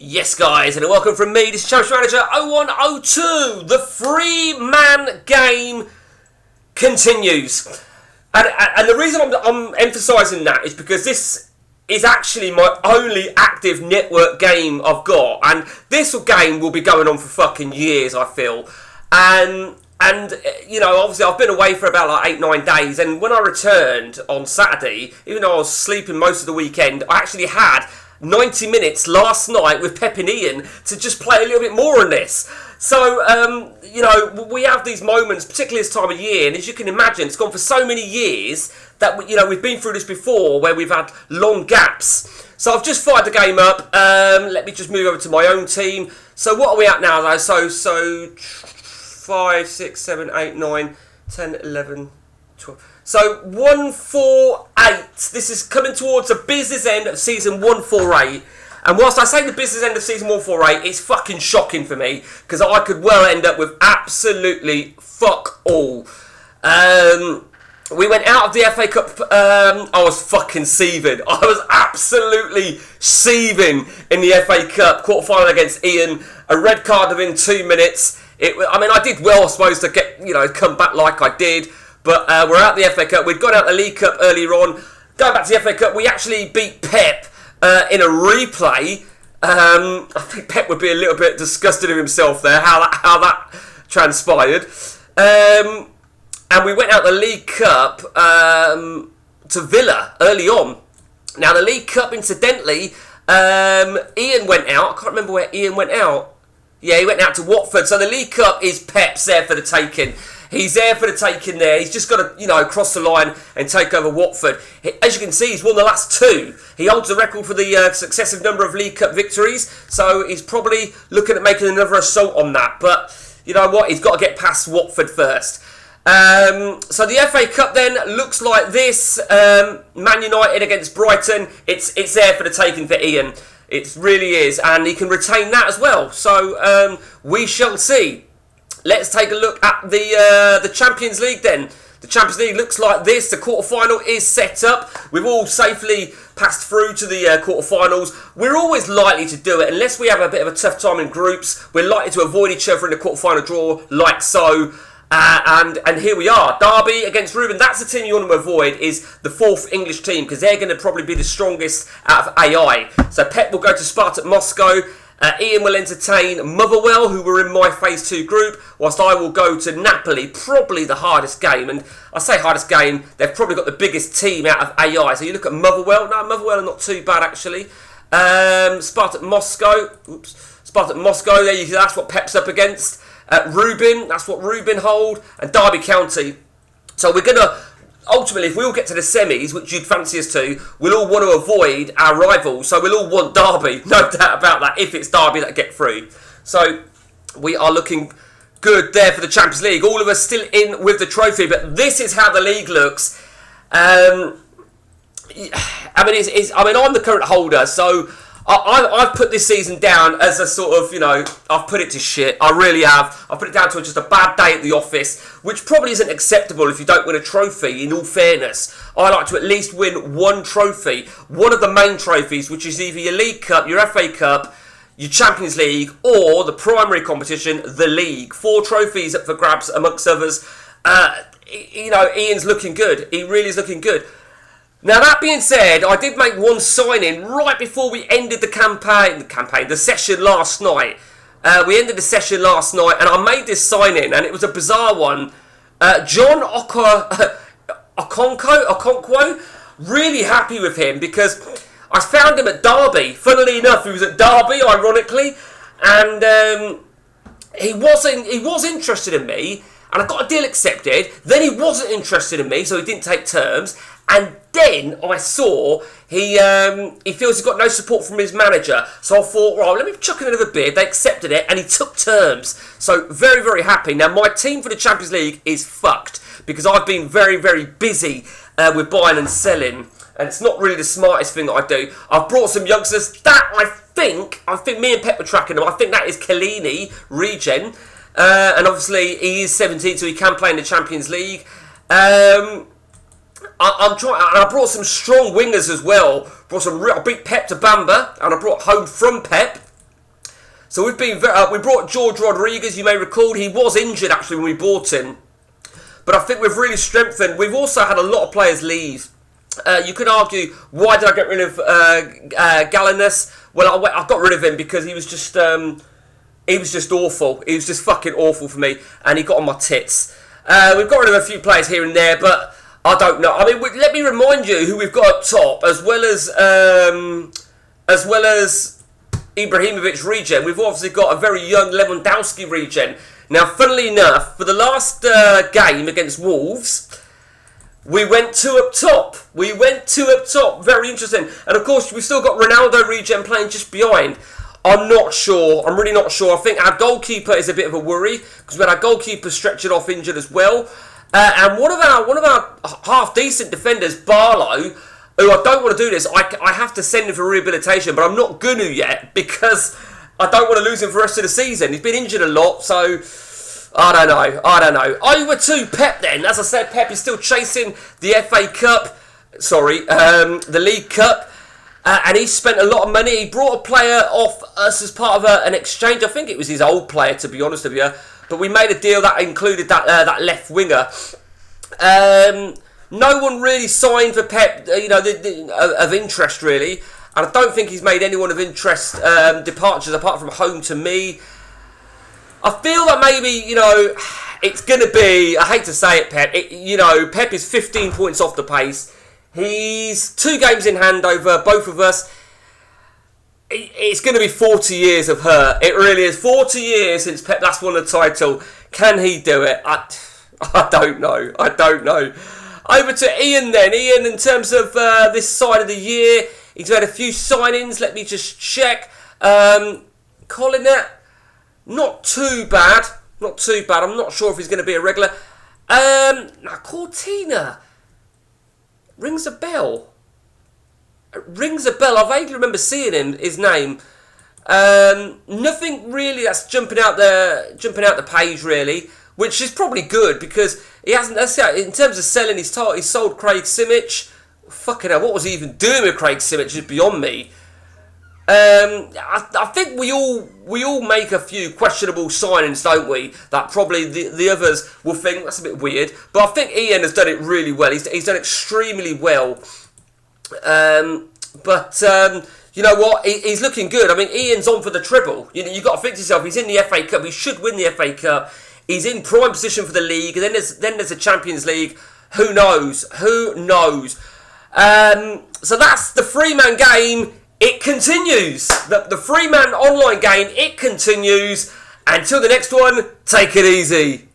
Yes, guys, and welcome from me. This is Champions Manager 0102. The three-man game continues. And the reason I'm emphasising that is because this is actually my only active network game I've got. And this game will be going on for fucking years, I feel. And you know, obviously I've been away for about like 8-9 days. And when I returned on Saturday, even though I was sleeping most of the weekend, I actually had 90 minutes last night with Pep and Ian to just play a little bit more on this. So, you know, we have these moments, particularly this time of year, and as you can imagine, it's gone for so many years that, you know, we've been through this before where we've had long gaps. So I've just fired the game up. Let me just move over to my own team. So what are we at now, though? So 5, 6, 7, 8, 9, 10, 11, 12... So 148. This is coming towards the business end of season 148. And whilst I say the business end of season 148, it's fucking shocking for me because I could well end up with absolutely fuck all. We went out of the FA Cup. I was fucking seething. I was absolutely seething in the FA Cup quarter-final against Ian. A red card within 2 minutes. I mean, I did well, I suppose, to get, you know, come back like I did. But we're out the FA Cup. We'd gone out the League Cup earlier on. Going back to the FA Cup, we actually beat Pep in a replay. I think Pep would be a little bit disgusted of himself there, how that transpired. And we went out the League Cup to Villa early on. Now, the League Cup, incidentally, Ian went out. I can't remember where Ian went out. Yeah, he went out to Watford. So the League Cup is Pep's there for the taking. He's there for the taking there. He's just got to, you know, cross the line and take over Watford. As you can see, he's won the last 2. He holds the record for the successive number of League Cup victories. So he's probably looking at making another assault on that. But you know what? He's got to get past Watford first. So the FA Cup then looks like this. Man United against Brighton. It's there for the taking for Ian. It really is. And he can retain that as well. So we shall see. Let's take a look at the Champions League then. The Champions League looks like this. The quarter-final is set up. We've all safely passed through to the quarter-finals. We're always likely to do it. Unless we have a bit of a tough time in groups, we're likely to avoid each other in the quarter-final draw, like so. And here we are. Derby against Ruben. That's the team you want to avoid, is the 4th English team, because they're going to probably be the strongest out of AI. So Pep will go to Spartak Moscow. Ian will entertain Motherwell, who were in my Phase 2 group, whilst I will go to Napoli, probably the hardest game. And I say hardest game, they've probably got the biggest team out of AI. So you look at Motherwell. No, Motherwell are not too bad, actually. Spartak Moscow. Spartak Moscow, there you go. That's what Pep's up against. Rubin, that's what Rubin hold. And Derby County. So we're going to... Ultimately, if we all get to the semis, which you'd fancy us to, we'll all want to avoid our rivals. So we'll all want Derby, no doubt about that, if it's Derby that get through. So we are looking good there for the Champions League. All of us still in with the trophy, but this is how the league looks. I mean, I'm the current holder, so I've put this season down as a sort of, you know, I've put it to shit. I really have. I've put it down to just a bad day at the office, which probably isn't acceptable if you don't win a trophy, in all fairness. I like to at least win one trophy, one of the main trophies, which is either your League Cup, your FA Cup, your Champions League, or the primary competition, the League. 4 trophies up for grabs, amongst others. You know, Ian's looking good. He really is looking good. Now, that being said, I did make one signing right before we ended the session last night. We ended the session last night, and I made this signing, and it was a bizarre one. John Okonkwo, really happy with him, because I found him at Derby. Funnily enough, he was at Derby, ironically, and he was interested in me, and I got a deal accepted. Then he wasn't interested in me, so he didn't take terms. And then I saw he feels he's got no support from his manager. So I thought, right, let me chuck in another bid. They accepted it, and he took terms. So very, very happy. Now, my team for the Champions League is fucked, because I've been very, very busy with buying and selling. And it's not really the smartest thing that I do. I've brought some youngsters. That, I think me and Pep were tracking them. I think that is Kalini, regen. And obviously, he is 17, so he can play in the Champions League. I'm trying, and I brought some strong wingers as well. I beat Pep to Bamba, and I brought home from Pep. So we've been we brought George Rodriguez. You may recall he was injured actually when we bought him, but I think we've really strengthened. We've also had a lot of players leave. You could argue, why did I get rid of Gallinus? Well, I got rid of him because he was just awful. He was just fucking awful for me, and he got on my tits. We've got rid of a few players here and there, but I don't know. I mean, let me remind you who we've got up top, as well as Ibrahimovic regen. We've obviously got a very young Lewandowski regen. Now, funnily enough, for the last game against Wolves, we went 2 up top. Very interesting. And of course, we've still got Ronaldo regen playing just behind. I'm not sure. I'm really not sure. I think our goalkeeper is a bit of a worry because we had our goalkeeper stretched off injured as well. And one of our half decent defenders, Barlow, who I don't want to do this. I have to send him for rehabilitation, but I'm not going to yet because I don't want to lose him for the rest of the season. He's been injured a lot, so I don't know. Over to Pep then. As I said, Pep is still chasing the FA Cup. The League Cup. And he spent a lot of money. He brought a player off us as part of an exchange. I think it was his old player, to be honest with you. But we made a deal that included that left winger. No one really signed for Pep, of interest really. And I don't think he's made anyone of interest departures apart from home to me. I feel that maybe, it's going to be, I hate to say it, Pep. Pep is 15 points off the pace. He's 2 games in hand over both of us. It's going to be 40 years of hurt. It really is. 40 years since Pep last won the title. Can he do it? I don't know. Over to Ian then. Ian, in terms of this side of the year, he's had a few signings. Let me just check. Collinet, not too bad. I'm not sure if he's going to be a regular. Now, Cortina. Rings a bell. I vaguely remember seeing his name. Nothing really that's jumping out the page really, which is probably good because he hasn't. In terms of selling his title, he sold Craig Simic. Fucking hell, what was he even doing with Craig Simic is beyond me. I think we all make a few questionable signings, don't we? That probably the others will think that's a bit weird. But I think Ian has done it really well. He's done extremely well. But you know what? He's looking good. I mean, Ian's on for the treble. You've got to fix yourself. He's in the FA Cup. He should win the FA Cup. He's in prime position for the league. And then there's the Champions League. Who knows? So that's the 3-man game. It continues. The 3-man online game, it continues. Until the next one, take it easy.